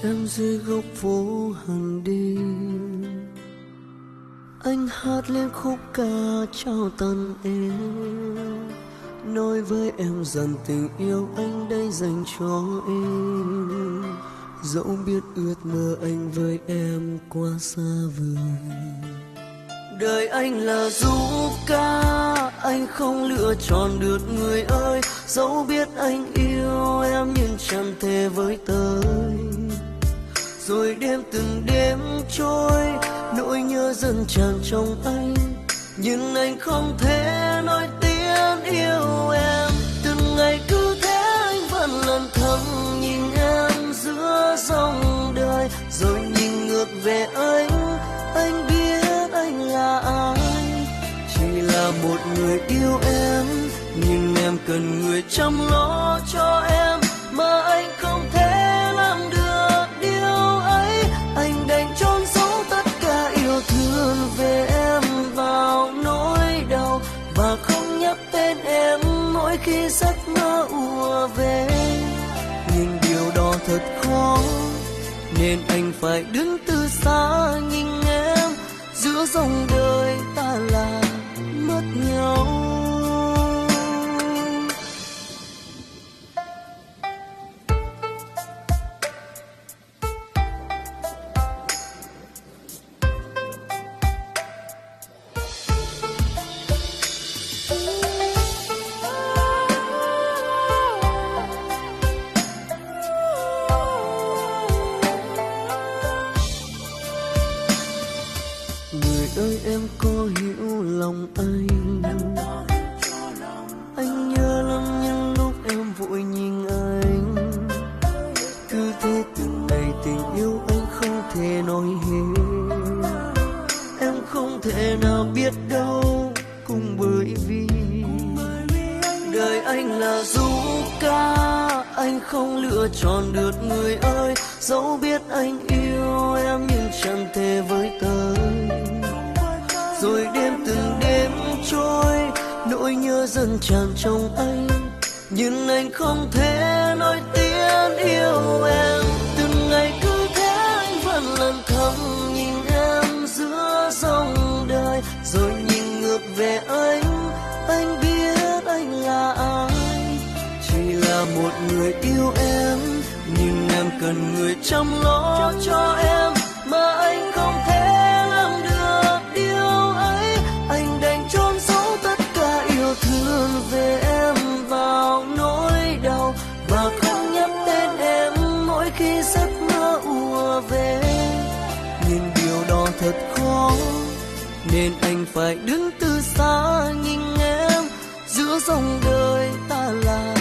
em dưới góc phố hàng đêm, anh hát lên khúc ca trao tặng em, nói với em rằng tình yêu anh đây dành cho em. Dẫu biết ước mơ anh với em quá xa vời, đời anh là du ca, anh không lựa chọn được người ơi. Dẫu biết anh yêu em nhưng chẳng thể với tới. Rồi đêm từng đêm trôi, nỗi nhớ dần tràn trong anh, nhưng anh không thể nói tiếng yêu em. Từng ngày cứ thế anh vẫn lần thầm nhìn em giữa dòng đời, rồi nhìn ngược về anh biết anh là ai. Chỉ là một người yêu em, nhưng em cần người chăm lo cho em, mà anh không thể làm được điều ấy. Anh đành chôn giấu tất cả yêu thương về em vào nỗi đau, và không nhắc tên em mỗi khi giấc mơ ùa về. Nhưng điều đó thật khó, nên anh phải đứng từ xa nhìn em, giữa dòng đời ta là mất nhau. Người ơi em có hiểu lòng anh nhớ lắm những lúc em vội nhìn anh. Cứ thế từng ngày tình yêu anh không thể nói hết, em không thể nào biết đâu, cũng bởi vì đời anh là du ca, anh không lựa chọn được người ơi. Dẫu biết anh yêu em nhưng chẳng thể với tới. Rồi đêm từng đêm trôi, nỗi nhớ dần tràn trong anh, nhưng anh không thể nói tiếng yêu em. Từng ngày cứ thế anh vẫn lần thầm nhìn em giữa dòng đời, rồi nhìn ngược về anh biết anh là ai. Chỉ là một người yêu em, nhưng em cần người chăm lo cho em, mà anh không thể làm được điều ấy. Anh đành chôn giấu tất cả yêu thương về em vào nỗi đau, và không nhắc tên em mỗi khi giấc mơ ùa về. Nhưng điều đó thật khó, nên anh phải đứng từ xa nhìn em, giữa dòng đời ta là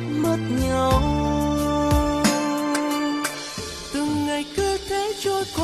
mất nhau. Từng ngày cứ thế trôi qua